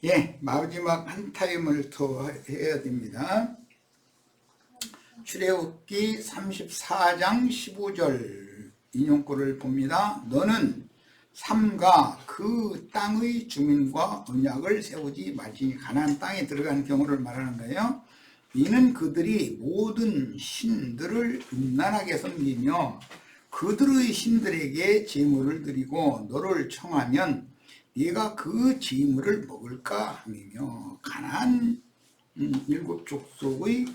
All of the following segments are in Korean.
예, 마지막 한 타임을 더 해야 됩니다. 출애굽기 34장 15절 인용구를 봅니다. 너는 삼가 그 땅의 주민과 언약을 세우지 말지니. 가나안 땅에 들어가는 경우를 말하는 거예요. 이는 그들이 모든 신들을 음란하게 섬기며 그들의 신들에게 제물을 드리고 너를 청하면 네가 그 제물을 먹을까 하며. 가나안 일곱 족속의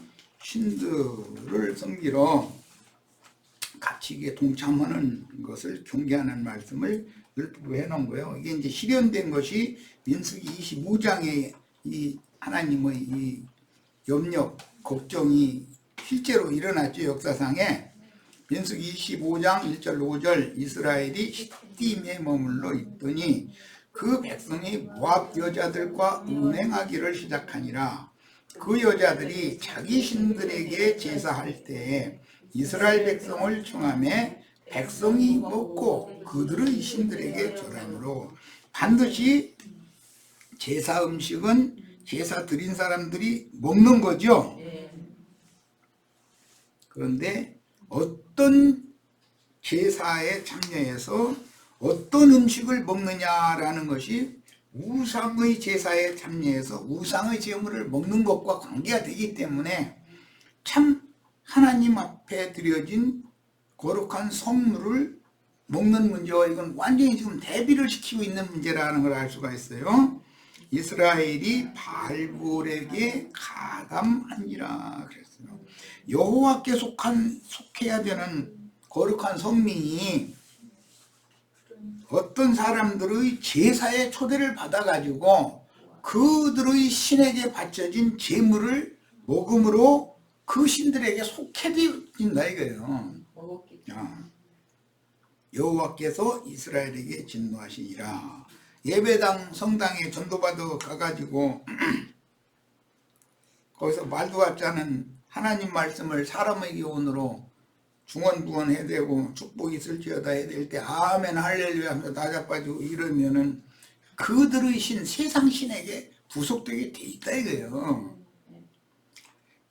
신들을 섬기러 같이 이게 동참하는 것을 경계하는 말씀을 율법으로 해놓은 거예요. 이게 이제 실현된 것이 민수기 25장에 이 하나님의 이 염려, 걱정이 실제로 일어났죠. 역사상에. 민수기 25장 1절 5절 이스라엘이 시딤에 머물러 있더니 그 백성이 모압 여자들과 음행하기를 시작하니라. 그 여자들이 자기 신들에게 제사할 때에 이스라엘 백성을 청하며 백성이 먹고 그들의 신들에게 절하므로. 반드시 제사 음식은 제사 드린 사람들이 먹는 거죠. 그런데 어떤 제사에 참여해서 어떤 음식을 먹느냐라는 것이 우상의 제사에 참여해서 우상의 제물을 먹는 것과 관계가 되기 때문에 참 하나님 앞에 드려진 거룩한 성물을 먹는 문제와 이건 완전히 지금 대비를 시키고 있는 문제라는 걸 알 수가 있어요. 이스라엘이 바알볼에게 가담하니라 그랬어요. 여호와께 속해야 되는 거룩한 성민이 어떤 사람들의 제사에 초대를 받아가지고 그들의 신에게 바쳐진 제물을 먹음으로 그 신들에게 속해진다 이거예요. 여호와께서 이스라엘에게 진노하시니라. 예배당 성당에 전도받아 가가지고 거기서 말도 같지 않은 하나님 말씀을 사람의 교훈으로 중언부언 해대고 축복이 있을지어다 해댈 때 아멘 할렐루야 하면서 나자빠지고 이러면은 그들의 신 세상 신에게 부속되게 돼 있다 이거예요.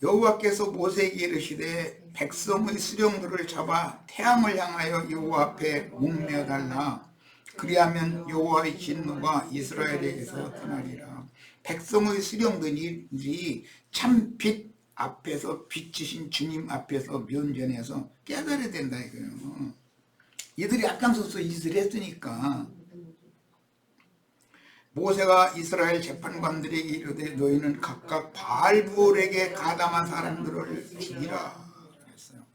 여호와께서 모세에게 이르시되 백성의 수령들을 잡아 태양을 향하여 여호와 앞에 목매어 달라. 그리하면 여호와의 진노가 이스라엘에게서 떠나리라. 백성의 수령들이 참 빛 앞에서 빛이신 주님 앞에서 면전에서 깨달아야 된다 이거예요. 이들이 앞장서서 이슬 했으니까. 모세가 이스라엘 재판관들에게 이르되 너희는 각각 바알부올에게 가담한 사람들을 죽이라 그랬어요.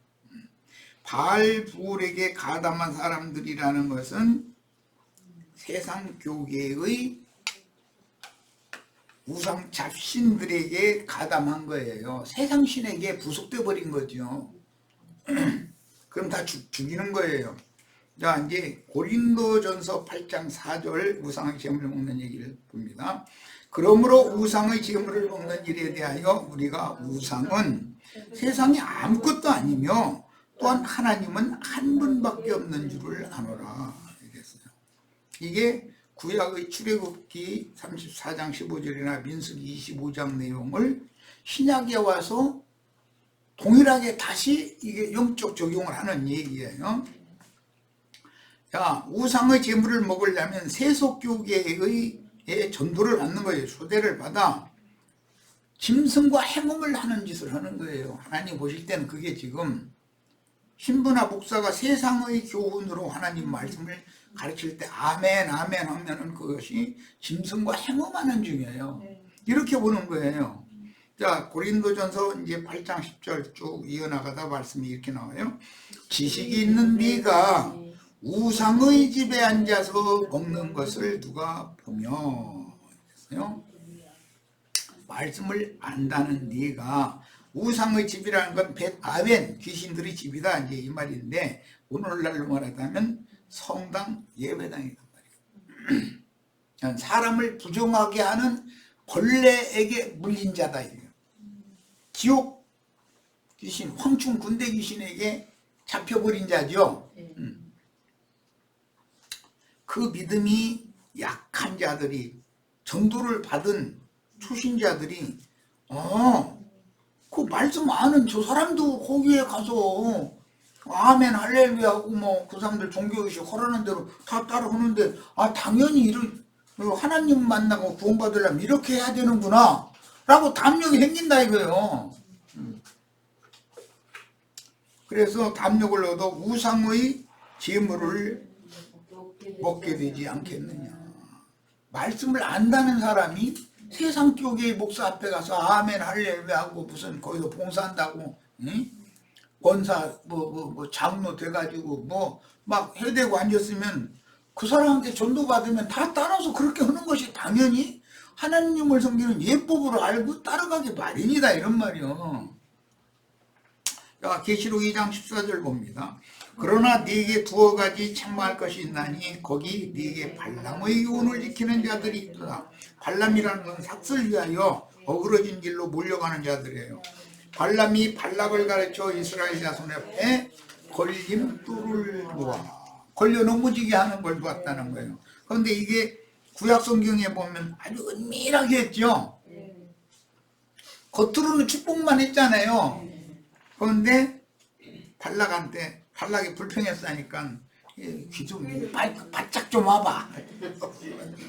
바알부올에게 가담한 사람들이라는 것은 세상 교계의 우상 잡신들에게 가담한 거예요. 세상 신에게 부속돼 버린 거죠. 그럼 다 죽이는 거예요. 자, 이제 고린도전서 8장 4절 우상의 제물을 먹는 얘기를 봅니다. 그러므로 우상의 제물을 먹는 일에 대하여 우리가 우상은 세상에 아무것도 아니며 또한 하나님은 한 분밖에 없는 줄을 아노라 이랬어요. 이게 구약의 출애굽기 34장 15절이나 민수기 25장 내용을 신약에 와서 동일하게 다시 이게 영적 적용을 하는 얘기예요. 자, 우상의 제물을 먹으려면 세속교계의 전도를 받는 거예요. 초대를 받아 짐승과 행음을 하는 짓을 하는 거예요. 하나님 보실 때는 그게 지금 신부나 목사가 세상의 교훈으로 하나님 말씀을 가르칠 때 아멘 아멘 하면은 그것이 짐승과 행음하는 중이에요. 이렇게 보는 거예요. 자, 고린도전서 이제 8장 10절 쭉 이어나가다 말씀이 이렇게 나와요. 지식이 있는 네가 우상의 집에 앉아서 먹는 것을 누가 보며. 말씀을 안다는 네가 우상의 집이라는 건 벳아벤 귀신들의 집이다 이제 이 말인데 오늘날로 말하자면 성당 예배당이란 말이에요. 사람을 부정하게 하는 벌레에게 물린 자다 이래요. 지옥 귀신, 황충 군대 귀신에게 잡혀버린 자죠. 그 믿음이 약한 자들이 전도를 받은 초신자들이 그 말씀 아는 저 사람도 거기에 가서 아멘 할렐루야 하고 뭐 그 사람들 종교의식 허라는 대로 다 따라 하는데 당연히 하나님 만나고 구원받으려면 이렇게 해야 되는구나 라고 담력이 생긴다 이거예요. 그래서 담력을 얻어 우상의 제물을 먹게 되지 않겠느냐. 말씀을 안다는 사람이 세상 교계의 목사 앞에 가서 아멘 할렐루야 하고 무슨 거기서 봉사한다고 권사 뭐 장로 돼가지고 뭐 막 해대고 앉았으면 그 사람한테 전도받으면 다 따라서 그렇게 하는 것이 당연히 하나님을 섬기는 예법으로 알고 따라가기 마련이다 이런 말이요. 자, 계시록 2장 14절 봅니다. 그러나 네게 두어 가지 책망할 것이 있나니 거기 네게 발람의 교훈을 지키는 자들이 있도다. 발람이라는 건 삭슬 위하여 어그러진 길로 몰려가는 자들이에요. 발람이 발락을 가르쳐 이스라엘 자손 앞에 걸림돌을 놓아 걸려 넘어지게 하는 걸 보았다는 거예요. 그런데 이게 구약 성경에 보면 아주 은밀하게 했죠. 겉으로는 축복만 했잖아요. 그런데 발락한테 발락이 불평했으니까 귀 좀 바짝 좀 와봐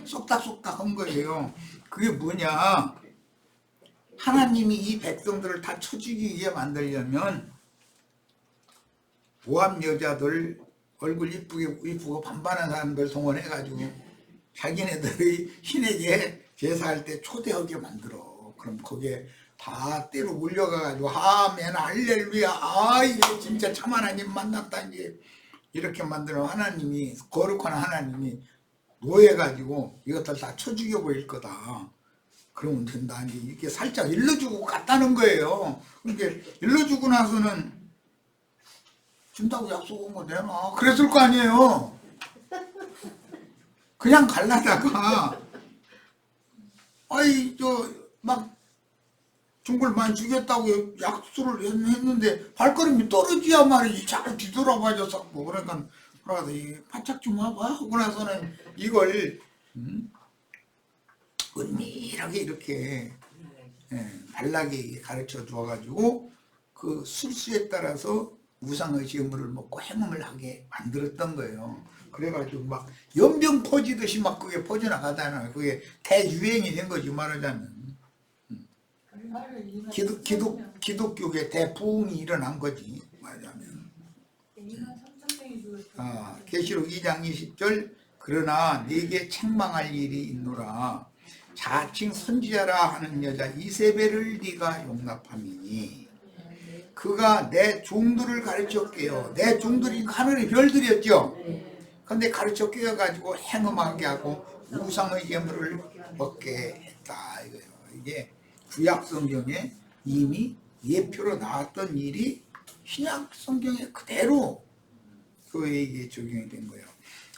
쏙닥쏙닥 한 거예요. 그게 뭐냐, 하나님이 이 백성들을 다 쳐주기 위해 만들려면 모압 여자들 얼굴 이쁘고 반반한 사람들 동원해가지고 자기네들의 신에게 제사할 때 초대하게 만들어. 그럼 거기에 다 때로 몰려가가지고 아멘 할렐루야 이게 진짜 참 하나님 만났다 이제 이렇게 만들어 하나님이 거룩한 하나님이 노해가지고 이것들 다 쳐죽여 버릴 거다. 그러면 된다. 이제 이렇게 살짝 일러주고 갔다는 거예요. 그러니까 일러주고 나서는 준다고 약속한 거 내놔 그랬을 거 아니에요. 그냥 갈라다가 막 중국을 많이 주겠다고 약속을 했는데 발걸음이 떨어지야 말이지 잘 뒤돌아봐줘서 뭐 그러니까 바짝 좀 와봐 하고 나서는 이걸 은밀하게 이렇게 발락이 가르쳐 주어가지고 그 술수에 따라서 우상의 제물을 먹고 행음을 하게 만들었던 거예요. 그래가지고 막 연병 퍼지듯이 막 그게 퍼져나가다는 그게 대유행이 된 거지 말하자면. 기독교계 대부흥이 일어난 거지 말하자면. 계시록 2장 20절 그러나 네게 책망할 일이 있노라. 자칭 선지자라 하는 여자 이세벨을 네가 용납함이니 그가 내 종들을 가르쳐 깨어 내 종들이 하늘의 별들이었죠. 근데 가르쳐 깨어가지고 행음하게 하고 우상의 제물을 먹게 했다 이거예요. 이게 구약 성경에 이미 예표로 나왔던 일이 신약 성경에 그대로 교회에게 적용이 된 거예요.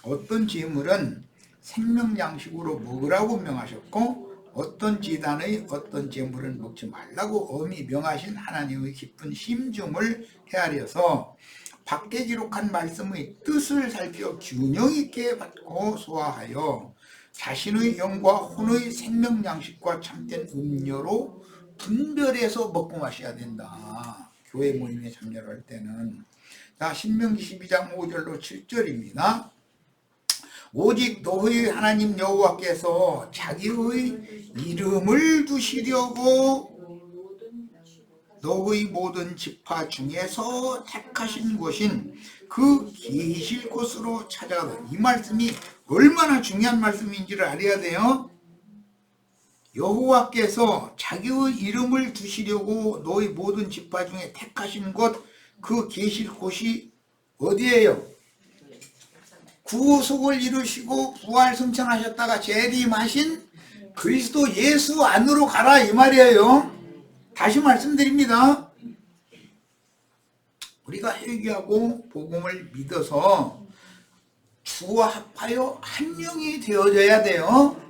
어떤 제물은 생명 양식으로 먹으라고 명하셨고 어떤 제단의 어떤 제물은 먹지 말라고 엄히 명하신 하나님의 깊은 심중을 헤아려서 밖에 기록한 말씀의 뜻을 살펴 균형 있게 받고 소화하여 자신의 영과 혼의 생명 양식과 참된 음료로 분별해서 먹고 마셔야 된다. 교회 모임에 참여를 할 때는. 자, 신명기 12장 5절로 7절입니다. 오직 너희 하나님 여호와께서 자기의 이름을 두시려고 너희 모든 지파 중에서 택하신 곳인 그 계실 곳으로 찾아가다. 이 말씀이 얼마나 중요한 말씀인지를 알아야 돼요. 여호와께서 자기의 이름을 두시려고 너희 모든 지파 중에 택하신 곳, 그 계실 곳이 어디예요? 구속을 이루시고 부활 승천하셨다가 재림하신 그리스도 예수 안으로 가라 이 말이에요. 다시 말씀드립니다. 우리가 회개하고 복음을 믿어서 주와 합하여 한 명이 되어져야 돼요.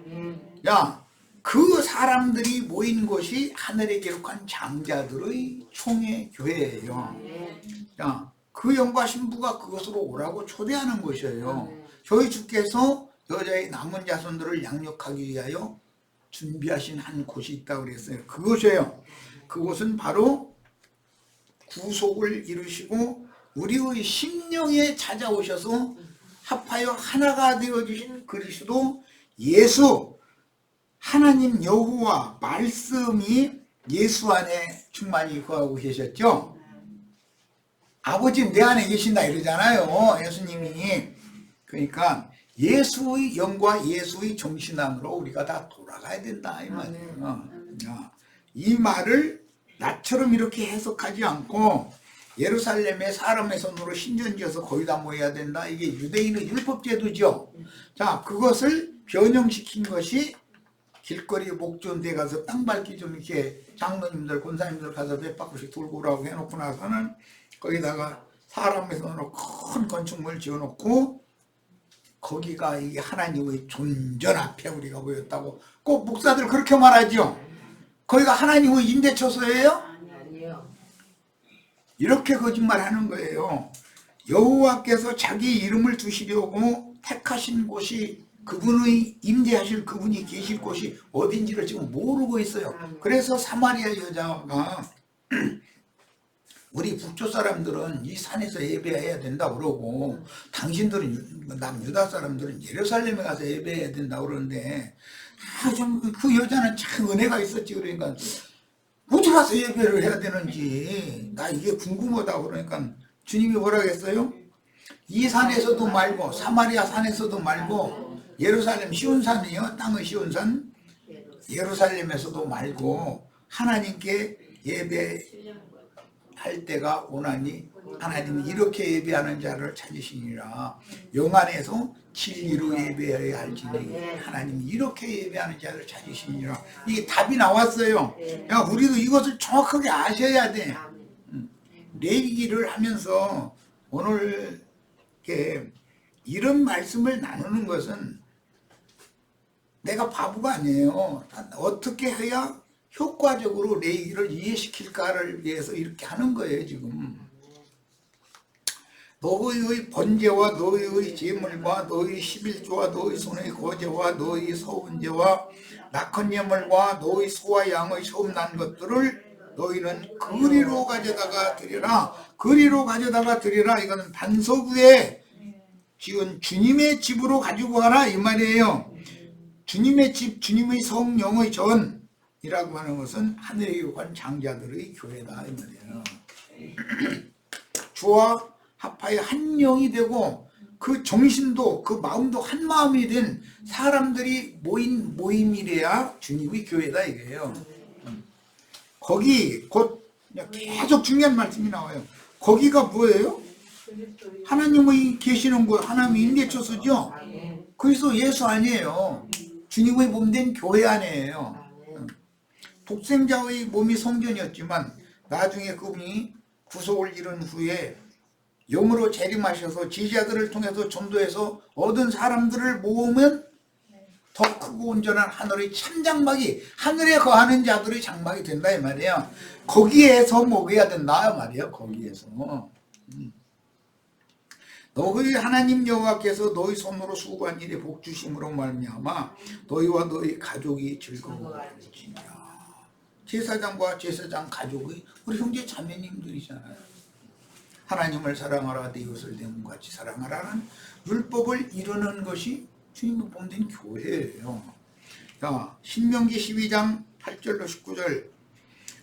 야, 그 사람들이 모인 곳이 하늘에 기록한 장자들의 총회 교회예요. 야, 그 영과 신부가 그것으로 오라고 초대하는 것이에요. 저희 주께서 여자의 남은 자손들을 양육하기 위하여 준비하신 한 곳이 있다고 그랬어요. 그곳이에요. 그곳은 바로 구속을 이루시고 우리의 심령에 찾아오셔서 합하여 하나가 되어주신 그리스도 예수, 하나님 여호와 말씀이 예수 안에 충만히 거하고 계셨죠. 아버지 내 안에 계신다 이러잖아요, 예수님이. 그러니까 예수의 영과 예수의 정신함으로 우리가 다 돌아가야 된다 이 말이에요. 이 말을 나처럼 이렇게 해석하지 않고 예루살렘에 사람의 손으로 신전지어서 거의 다 모여야 된다, 이게 유대인의 율법제도죠. 자, 그것을 변형시킨 것이 길거리 목전 데 가서 땅 밟기 좀 이렇게 장로님들 권사님들 가서 몇 바퀴씩 돌고 오라고 해놓고 나서는 거기다가 사람의 손으로 큰 건축물 지어놓고 거기가 이 하나님의 존전 앞에 우리가 모였다고 꼭 목사들 그렇게 말하죠. 거기가 하나님의 임대처소예요? 아니요. 이렇게 거짓말하는 거예요. 여호와께서 자기 이름을 두시려고 택하신 곳이, 그분의 임재하실 그분이 계실 곳이 어딘지를 지금 모르고 있어요. 그래서 사마리아 여자가 우리 북쪽 사람들은 이 산에서 예배해야 된다 그러고 당신들은 남유다 사람들은 예루살렘에 가서 예배해야 된다 그러는데 그 여자는 참 은혜가 있었지. 그러니까 어디 가서 예배를 해야 되는지 나 이게 궁금하다. 그러니까 주님이 뭐라고 했어요? 이 산에서도 말고 사마리아 산에서도 말고 예루살렘 시온산이요, 땅의 시온산 예루살렘에서도 말고 하나님께 예배할 때가 오나니 하나님이 이렇게 예배하는 자를 찾으시니라. 영 안에서 진리로 예배해야 할지니 하나님이 이렇게 예배하는 자를 찾으시니라. 이게 답이 나왔어요. 야, 우리도 이것을 정확하게 아셔야 돼. 레위기를 하면서 오늘 이렇게 이런 말씀을 나누는 것은 내가 바보가 아니에요. 어떻게 해야 효과적으로 레위기를 이해시킬까를 위해서 이렇게 하는 거예요. 지금 너희의 번제와 너희의 제물과 너희 11조와 너희 손의 거제와 너희 서운제와 낙헌 예물과 너희 소와 양의 소음난 것들을 너희는 그리로 가져다가 드리라. 그리로 가져다가 드리라. 이거는 반석위에 지은 주님의 집으로 가지고 가라 이 말이에요. 주님의 집, 주님의 성령의 전이라고 하는 것은 하늘에 육한 장자들의 교회다 이 말이에요. 주와 합하여 한 영이 되고 그 정신도 그 마음도 한 마음이 된 사람들이 모인 모임이래야 주님의 교회다 이거예요. 거기 곧 계속 중요한 말씀이 나와요. 거기가 뭐예요? 하나님의 계시는 곳, 하나님의 임대처소죠. 그래서 예수 아니에요. 주님의 몸된 교회 아니에요. 독생자의 몸이 성전이었지만 나중에 그분이 구속을 이룬 후에 영으로 재림하셔서 제자들을 통해서 전도해서 얻은 사람들을 모으면 더 크고 온전한 하늘의 참장막이, 하늘에 거하는 자들의 장막이 된다 이 말이에요. 거기에서 먹어야 된다 말이에요. 거기에서 너희 하나님 여호와께서 너희 손으로 수고한 일에 복 주심으로 말미암아 너희와 너희 가족이 즐거워할지니라. 제사장과 제사장 가족의 우리 형제 자매님들이잖아요. 하나님을 사랑하라 내 이웃을 내 몸같이 사랑하라는 율법을 이루는 것이 주님의 몸된 교회예요. 자, 신명기 12장 8절로 19절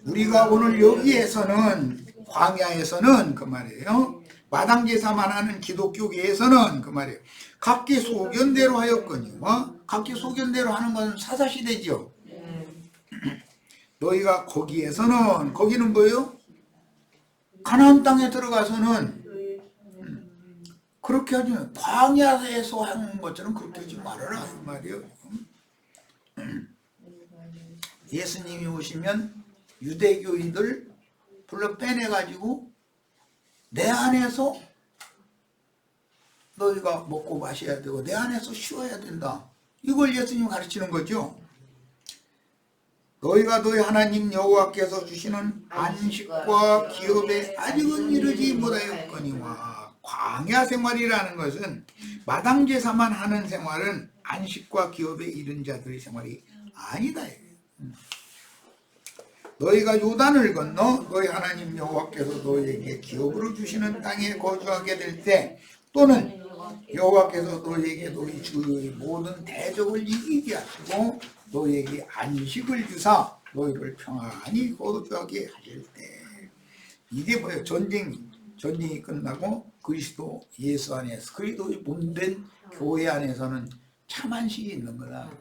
우리가 오늘 여기에서는 광야에서는 그 말이에요. 마당제사만 하는 기독교계에서는 그 말이에요. 각기 소견대로 하였거니와 각기 소견대로 하는 것은 사사시대죠. 너희가 거기에서는 거기는 뭐예요? 가나안 땅에 들어가서는 그렇게 하지 광야에서 하는 것처럼 그렇게 하지 말아라 이 말이에요. 예수님이 오시면 유대교인들 불러 빼내가지고 내 안에서 너희가 먹고 마셔야 되고 내 안에서 쉬어야 된다. 이걸 예수님이 가르치는 거죠. 너희가 너희 하나님 여호와께서 주시는 안식과 기업에 아직은 이르지 못하였거니와. 광야 생활이라는 것은 마당 제사만 하는 생활은 안식과 기업에 이른 자들의 생활이 아니다. 너희가 요단을 건너 너희 하나님 여호와께서 너희에게 기업으로 주시는 땅에 거주하게 될 때, 또는 여호와께서 너희에게 너희 주의 모든 대적을 이기게 하시고 너희에게 안식을 주사 너희를 평안히 거주하게 하실 때, 이게 뭐예요? 전쟁이 끝나고 그리스도 예수 안에서, 그리스도의 몸된 교회 안에서는 참 안식이 있는 거다.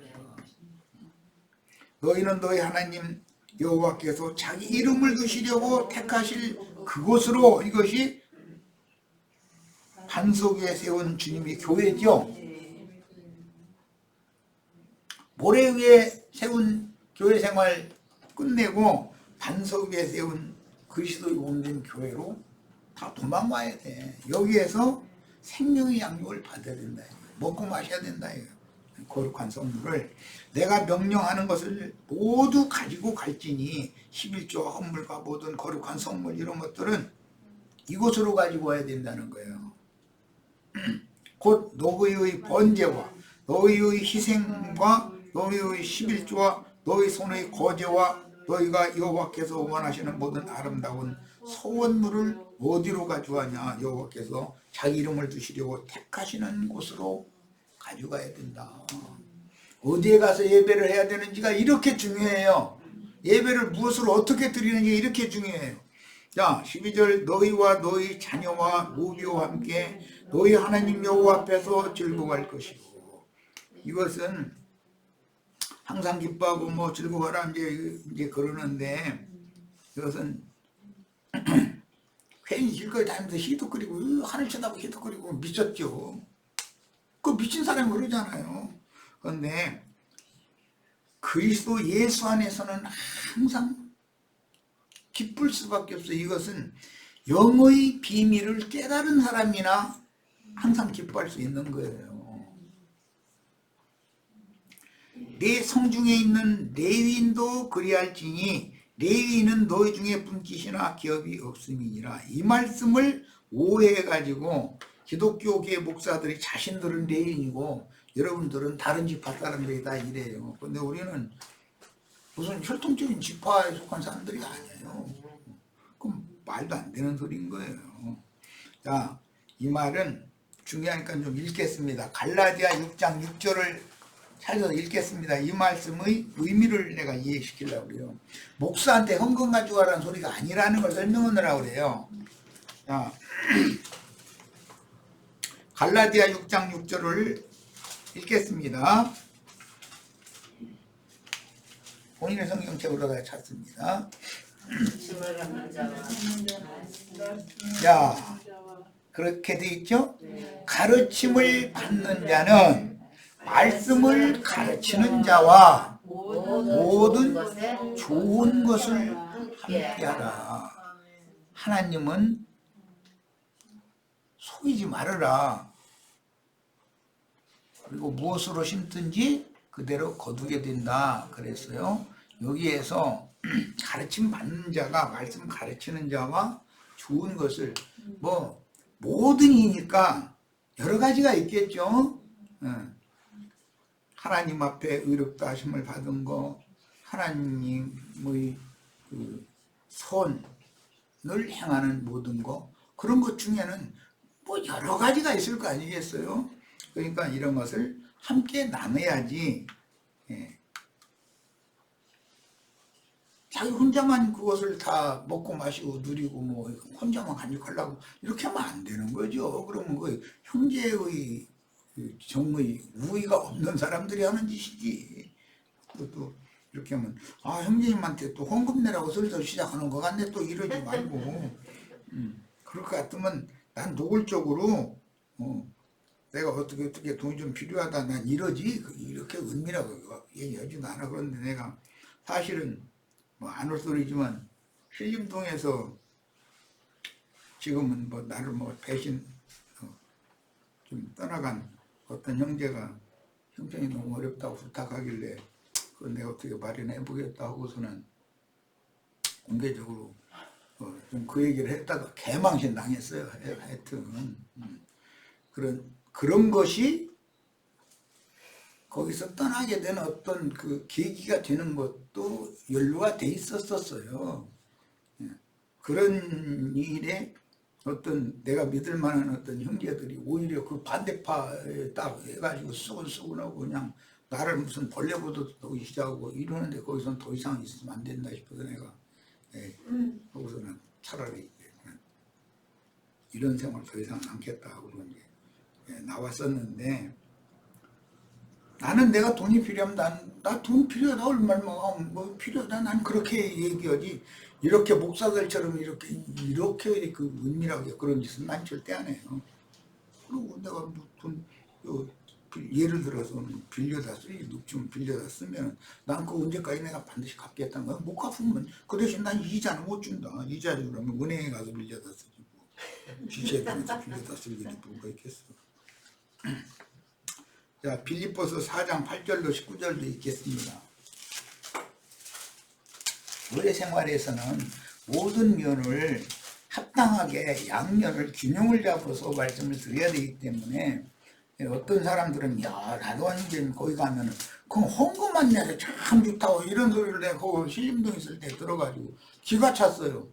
너희는 너희 하나님 여호와께서 자기 이름을 두시려고 택하실 그곳으로, 이것이 반석 위에 세운 주님의 교회죠. 모래 위에 세운 교회 생활 끝내고 반석 위에 세운 그리스도의 몸된 교회로 다 도망가야 돼. 여기에서 생명의 양육을 받아야 된다. 먹고 마셔야 된다. 거룩한 성물을 내가 명령하는 것을 모두 가지고 갈지니, 11조와 헌물과 모든 거룩한 성물 이런 것들은 이곳으로 가지고 와야 된다는 거예요. 곧 너희의 번제와 너희의 희생과 너희의 11조와 너희 손의 거제와 너희가 여호와께서 원하시는 모든 아름다운 소원물을 어디로 가져가냐? 여호와께서 자기 이름을 두시려고 택하시는 곳으로 가져가야 된다. 어디에 가서 예배를 해야 되는지가 이렇게 중요해요. 예배를 무엇으로 어떻게 드리는지가 이렇게 중요해요. 자, 12절, 너희와 너희 자녀와 노비와 함께 너희 하나님 여호와 앞에서 즐거워할 것이고, 이것은 항상 기뻐하고 뭐 즐거워하라 이제 그러는데, 이것은 괜히 길거리 다니면서 희덕거리고 하늘 쳐다보고 희덕거리고 미쳤죠. 그 미친 사람이 그러잖아요. 그런데 그리스도 예수 안에서는 항상 기쁠 수밖에 없어요. 이것은 영의 비밀을 깨달은 사람이나 항상 기뻐할 수 있는 거예요. 내 성중에 있는 레위인도 그리할지니 레위인은 너희 중에 분깃이나 기업이 없음이니라. 이 말씀을 오해해가지고 기독교계 목사들이 자신들은 레위인이고 여러분들은 다른 지파 사람들이다 이래요. 근데 우리는 무슨 혈통적인 지파에 속한 사람들이 아니에요. 그럼 말도 안 되는 소리인 거예요. 자, 이 말은 중요하니까 좀 읽겠습니다. 갈라디아 6장 6절을 찾아서 읽겠습니다. 이 말씀의 의미를 내가 이해시키려고 그래요. 목사한테 헌금 가져가라는 소리가 아니라는 걸 설명하느라고 그래요. 자, 갈라디아 6장 6절을 읽겠습니다. 본인의 성경책으로 찾습니다. 자, 그렇게 돼 있죠? 가르침을 받는 자는 말씀을 가르치는 자와 모든 좋은 것을 함께하라. 하나님은 속이지 말아라. 그리고 무엇으로 심든지 그대로 거두게 된다 그랬어요. 여기에서 가르침 받는 자가 말씀 가르치는 자와 좋은 것을, 뭐 모든 이니까 여러 가지가 있겠죠. 하나님 앞에 의롭다 하심을 받은 거, 하나님의 그 선을 행하는 모든 거, 그런 것 중에는 뭐 여러 가지가 있을 거 아니겠어요? 그러니까 이런 것을 함께 나눠야지, 자기 혼자만 그것을 다 먹고 마시고 누리고 뭐 혼자만 간직하려고 이렇게 하면 안 되는 거죠. 그러면 그 형제의 정의 우위가 없는 사람들이 하는 짓이지. 또 이렇게 하면 형제님한테 또 헌금 내라고 슬슬 시작하는 것 같네, 또 이러지 말고. 그럴 것 같으면 난 노골적으로 내가 어떻게 돈이 좀 필요하다, 난 이러지, 이렇게 은밀하고 얘기하지도 않아. 그런데 내가 사실은 뭐 안 올 소리지만 신림동에서 지금은 뭐 나를 뭐 배신 좀 떠나간 어떤 형제가 형편이 너무 어렵다고 부탁하길래 그걸 내가 어떻게 마련해 보겠다 하고서는 공개적으로 좀 그 얘기를 했다가 개망신 당했어요. 하여튼 그런 것이 거기서 떠나게 된 어떤 그 계기가 되는 것도 연루가 돼 있었어요. 그런 일에 어떤 내가 믿을 만한 어떤 형제들이 오히려 그 반대파에 딱 해가지고 수근수근하고 그냥 나를 무슨 벌레 보듯 시작하고 이러는데 거기서는 더 이상 있으면 안 된다 싶어서 내가 거기서는 차라리 이런 생활 더 이상 않겠다 하고 이제 나왔었는데, 나는 내가 돈이 필요하면 나 돈 필요하다 얼마나 뭐 필요하다 난 그렇게 얘기하지, 이렇게 목사들처럼 이렇게 그 은밀하게 그런 짓은 난 절대 안 해요. 그리고 내가 돈 예를 들어서 빌려다 좀 빌려다 쓰면 난 그 언제까지 내가 반드시 갚겠다는 거야. 못 갚으면 그 대신 난 이자는 못 준다. 이자 주려면 은행에 가서 빌려다 쓰지 뭐. 지체들한테 빌려다 쓰지 뭐가 있겠어. 자, 빌립보서 4장 8절로 19절도 읽겠습니다. 교회 생활에서는 모든 면을 합당하게 양면을 균형을 잡아서 말씀을 드려야 되기 때문에, 어떤 사람들은 야 나도 완전 거기 가면은 그 헌금만 내서 참 좋다고 이런 소리를 내가 거기 신림동 있을 때 들어가지고 기가 찼어요.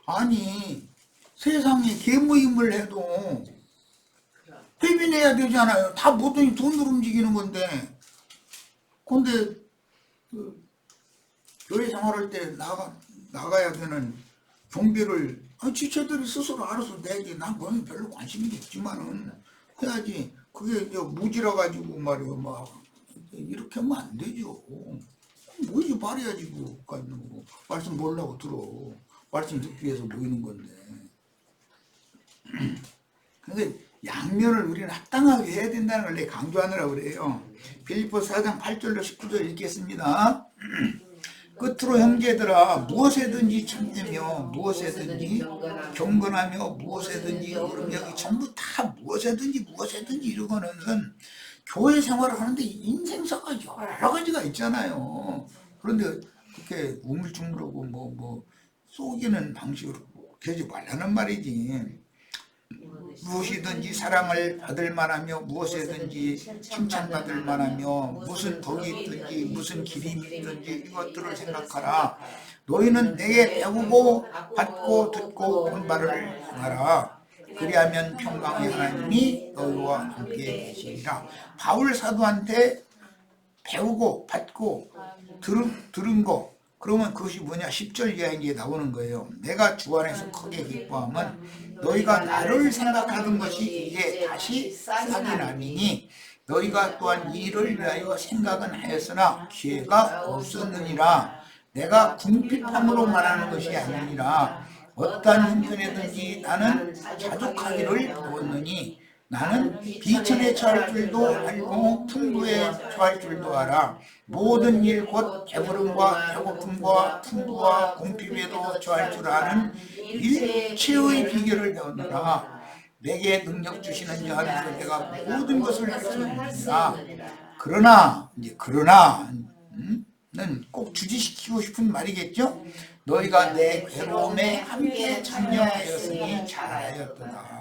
아니 세상에 개모임을 해도 회비내야 되잖아요. 다 모든 돈으로 움직이는 건데. 근데 그 교회 생활할 때 나가야 되는 경비를 지체들이 스스로 알아서 내지. 난 그건 별로 관심이 없지만은 해야지. 그게 이제 무지라 가지고 말이요, 막 이렇게 하면 안 되죠. 모이지 말아야지. 뭐 말씀 모르려고 들어. 말씀 듣기 위해서 모이는 건데. 근데 양면을 우리는 합당하게 해야 된다는 걸 내가 강조하느라고 그래요. 빌립보서 4장 8절로 19절 읽겠습니다. 끝으로 형제들아, 무엇에든지 참되며 무엇에든지 경건하며 무엇에든지, 그럼 여기 전부 다 무엇에든지 이러고는 교회 생활을 하는데 인생사가 여러 가지가 있잖아요. 그런데 그렇게 우물쭈물하고 뭐 속이는 방식으로 되지 말라는 말이지. 무엇이든지 사랑을 받을 만하며 무엇이든지 칭찬받을 만하며 무슨 덕이 있든지 무슨 기림이 있든지 이것들을 생각하라. 너희는 내게 배우고 받고 듣고 본 바를 행하라. 그리하면 평강의 하나님이 너희와 함께 계시리라. 바울 사도한테 배우고 받고 들은 거, 그러면 그것이 뭐냐? 10절 이하에 이제 나오는 거예요. 내가 주 안에서 크게 기뻐함은 너희가 나를 생각하는 것이 이제 다시 싹이 나니니 너희가 또한 이 일을 위하여 생각은 하였으나 기회가 없었느니라. 내가 궁핍함으로 말하는 것이 아니니라. 어떠한 형편에든지 나는 자족하기를 배웠느니 나는 비천에 처할 줄도 알고 풍부에 처할 줄도 알아. 모든 일 곧 배부름과 배고픔과 풍부와 궁핍에도 처할 줄 아는 일체의 비결을 배웠노라. 내게 능력 주시는 자 안에서 내가 모든 것을 할 수 있느니라. 그러나는 꼭 주지시키고 싶은 말이겠죠? 너희가 내 괴로움에 함께 참여하였으니 잘하였도다.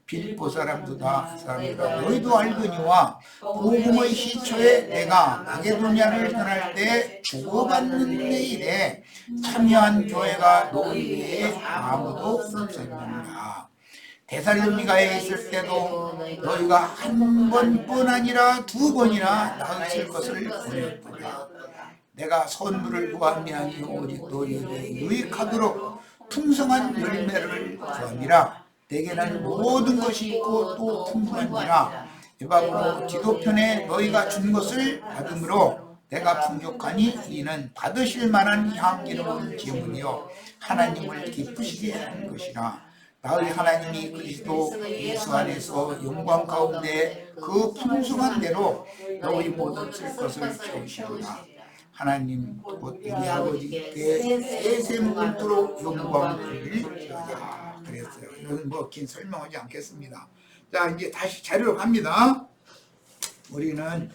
빌립보 사람도다, 너희도 알거니와 복음의 시초에 내가 마게도냐를 떠날 때 주고받는 내일에 참여한 교회가 너희 외에 아무도 없었느니라. 데살로니가에 있을 때도 너희가 한 번뿐 아니라 두 번이나 나으실 것을 보였도다. 내가 선물을 구함이 아니요 오직 너희에게 유익하도록 풍성한 열매를 구함이라. 내게는 모든 것이 있고 또 풍부하니라. 에바브로 디도편에 너희가 준 것을 받음으로 내가 풍족하니 이는 받으실 만한 향기로운 제물이요 하나님을 기쁘시게 하는 것이라. 나의 하나님이 그리스도 예수 안에서 영광 가운데 그 풍성한 대로 너희 모든 쓸 것을 채우시리라. 하나님 곧 우리 아버지께 세세 묻도록 영광을 빌리라. 그랬어요. 이건 뭐 긴 설명하지 않겠습니다. 자, 이제 다시 자료로 갑니다. 우리는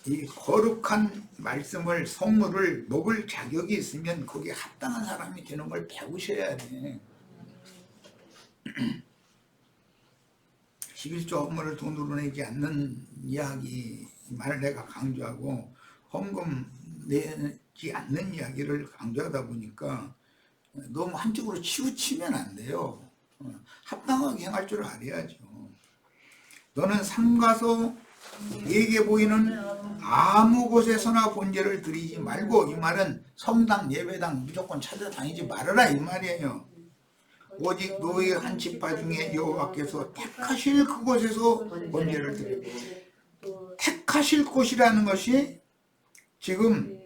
이 거룩한 말씀을, 성물을 먹을 자격이 있으면 거기에 합당한 사람이 되는 걸 배우셔야 돼. 11조 헌물을 돈으로 내지 않는 이야기 말을 내가 강조하고 헌금 내지 않는 이야기를 강조하다 보니까 너무 한쪽으로 치우치면 안 돼요. 합당하게 행할 줄 알아야죠. 너는 삼가서 네게 보이는 아무 곳에서나 번제를 드리지 말고, 이 말은 성당 예배당 무조건 찾아다니지 말아라 이 말이에요. 오직 너희 한 지파 중에 여호와께서 택하실 그곳에서 번제를 드리고, 택하실 곳이라는 것이 지금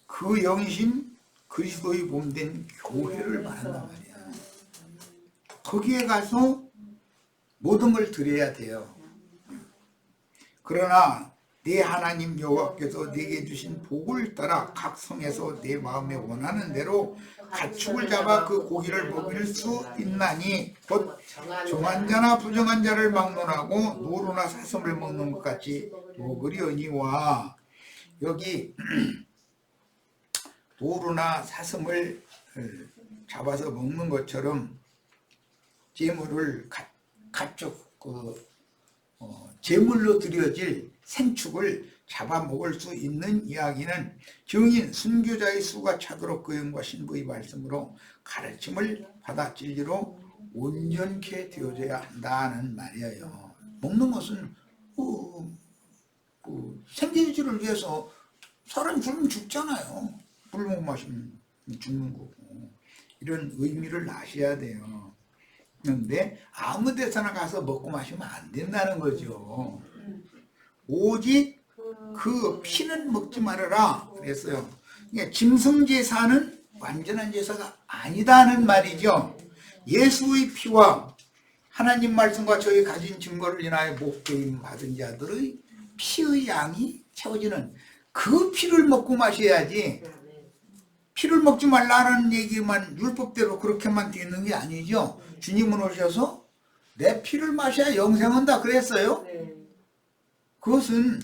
그 영신 그리스도의 몸된 교회를 말한단 말이야. 거기에 가서 모든 걸 드려야 돼요. 그러나 네 하나님 여호와께서 네게 주신 복을 따라 각 성에서 네 마음에 원하는 대로 가축을 잡아 그 고기를 먹일 수 있나니, 곧 정한 자나 부정한 자를 막론하고 노루나 사슴을 먹는 것 같이 먹으려니와. 여기 노루나 사슴을 잡아서 먹는 것처럼 제물을 가축 제물로 드려질 생축을 잡아먹을 수 있는 이야기는 증인 순교자의 수가 차도록 그 영과 신부의 말씀으로 가르침을 받아 진리로 온전케 되어져야 한다는 말이에요. 먹는 것은 생기지를 위해서 사람 죽으면 죽잖아요. 물 못 마시면 죽는 거고. 이런 의미를 아셔야 돼요. 그런데 아무 데서나 가서 먹고 마시면 안 된다는 거죠. 오직 그 피는 먹지 말아라 그랬어요. 그러니까 짐승제사는 완전한 제사가 아니다는 말이죠. 예수의 피와 하나님 말씀과 저희 가진 증거를 인하여 목배임 받은 자들의 피의 양이 채워지는 그 피를 먹고 마셔야지, 피를 먹지 말라는 얘기만 율법대로 그렇게만 되어 있는 게 아니죠. 주님은 오셔서 내 피를 마셔야 영생한다 그랬어요. 그것은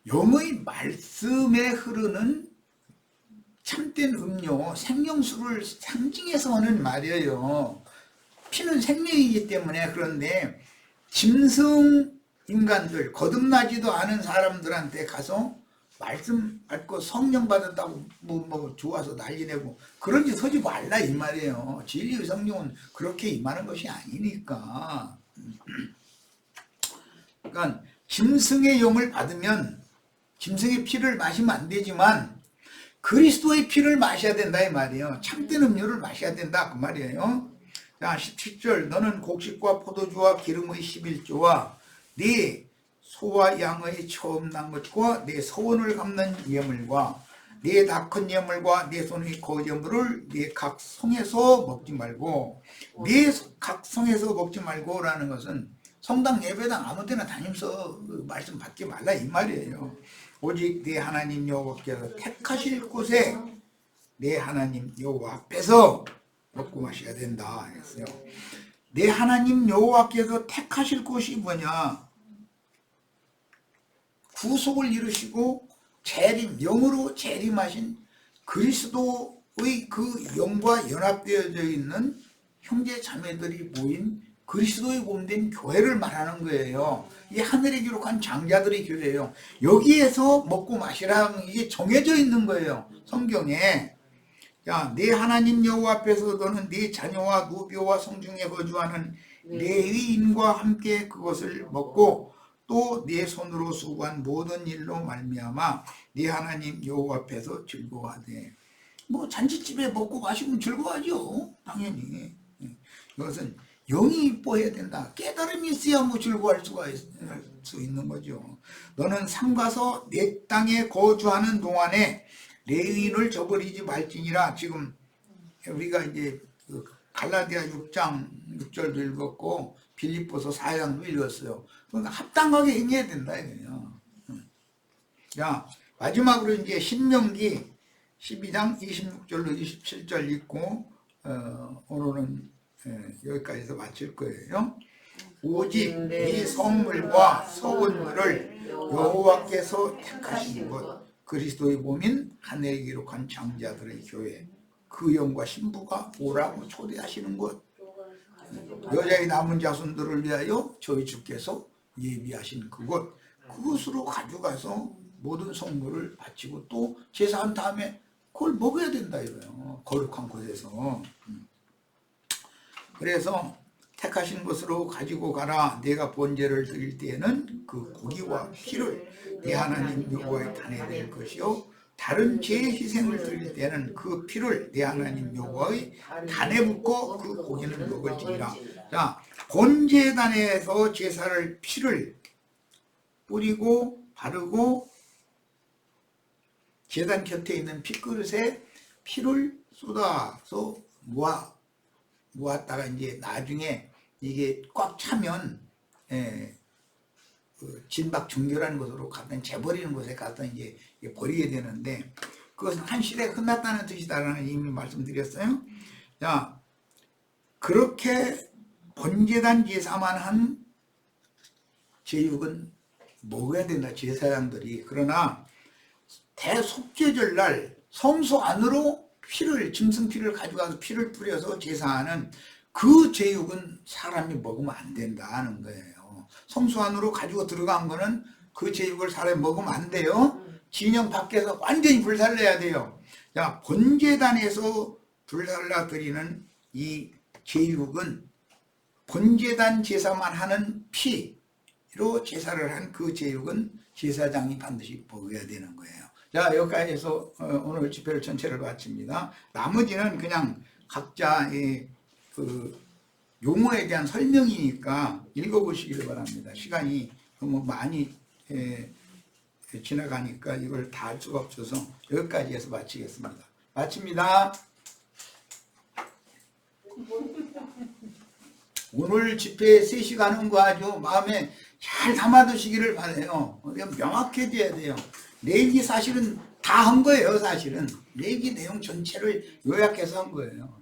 영의 말씀에 흐르는 참된 음료, 생명수를 상징해서 하는 말이에요. 피는 생명이기 때문에. 그런데 짐승 인간들, 거듭나지도 않은 사람들한테 가서 말씀 받고 성령 받았다고 뭐 좋아서 난리내고 그런 짓 하지 말라 이 말이에요. 진리의 성령은 그렇게 임하는 것이 아니니까. 그러니까 짐승의 영을 받으면 짐승의 피를 마시면 안 되지만 그리스도의 피를 마셔야 된다 이 말이에요. 참된 음료를 마셔야 된다 그 말이에요. 자, 17절 너는 곡식과 포도주와 기름의 11조와 네 소와 양의 처음 난 것과 네 서원을 갚는 예물과 네 다 큰 예물과 네 손의 거제물을 네 각 성에서 먹지 말고, 네 각 성에서 먹지 말고 라는 것은 성당 예배당 아무 데나 다니면서 말씀 받지 말라 이 말이에요. 오직 네 하나님 여호와께서 택하실 곳에 네 하나님 여호와 앞에서 먹고 마셔야 된다 했어요. 네 하나님 여호와께서 택하실 곳이 뭐냐? 구속을 이루시고 재림, 영으로 재림하신 그리스도의 그 영과 연합되어져 있는 형제 자매들이 모인 그리스도의 몸된 교회를 말하는 거예요. 이게 하늘에 기록한 장자들의 교회예요. 여기에서 먹고 마시라는 이게 정해져 있는 거예요. 성경에. 야, 네 하나님 여호와 앞에서 너는 네 자녀와 노비와 성중에 거주하는 레위인과 함께 그것을 먹고 또 네 손으로 수고한 모든 일로 말미암아 네 하나님 여호와 앞에서 즐거워하되. 뭐 잔치집에 먹고 마시면 즐거워하죠. 당연히. 이것은 영이 이뻐해야 된다. 깨달음이 있어야 뭐 즐거워할 수 있는 거죠. 너는 삼가서 내 땅에 거주하는 동안에 레위인을 저버리지 말지니라. 지금 우리가 이제 갈라디아 6장 6절도 읽었고 빌립보서 4장도 읽었어요. 그러니까 합당하게 행해야 된다 이거예요. 자, 마지막으로 이제 신명기 12장 26절로 27절 읽고 오늘은 여기까지서 마칠 거예요. 오직 이 성물과 서원물을 여호와께서 택하신 것, 그리스도의 몸인 하늘에 기록한 장자들의 교회, 그 영과 신부가 오라고 초대하시는 것, 여자의 남은 자손들을 위하여 저희 주께서 예비하신 그것으로 가져가서 모든 성물을 바치고 또 제사한 다음에 그걸 먹어야 된다 이거예요. 거룩한 곳에서. 그래서 택하신 것으로 가지고 가라. 내가 번제를 드릴 때에는 그 고기와 피를 내 하나님 여호와의 단에 낼 것이요 다른 제 희생을 드릴 때는 그 피를 내 하나님 여호와의 단에 붓고 그 고기는 먹을지니라. 자, 번제단에서 제사를 피를 뿌리고 바르고 제단 곁에 있는 피그릇에 피를 쏟아서 모았다가 이제 나중에 이게 꽉 차면 그 진박 정교라는 곳으로 갖다 재버리는 곳에 갖다 이제 버리게 되는데 그것은 한 시대가 끝났다는 뜻이다라는 이미 말씀드렸어요. 자, 그렇게 번제단 제사만 한 제육은 먹어야 된다 제사장들이. 그러나 대속죄절 날 성소 안으로 짐승 피를 가져가서 피를 뿌려서 제사하는 그 제육은 사람이 먹으면 안 된다는 거예요. 성소 안으로 가지고 들어간 거는 그 제육을 사람이 먹으면 안 돼요. 진영 밖에서 완전히 불살라야 돼요. 자, 번제단에서 불살라 드리는 이 제육은 번제단 제사만 하는 피로 제사를 한 그 제육은 제사장이 반드시 먹어야 되는 거예요. 자, 여기까지 해서 오늘 집회를 전체를 마칩니다. 나머지는 그냥 각자의 그 용어에 대한 설명이니까 읽어보시기를 바랍니다. 시간이 너무 많이 지나가니까 이걸 다 할 수가 없어서 여기까지 해서 마치겠습니다. 마칩니다. 오늘 집회 3시간은 거 아주 마음에 잘 담아두시기를 바라요. 명확해져야 돼요. 레위기 사실은 다 한 거예요. 사실은 레위기 내용 전체를 요약해서 한 거예요.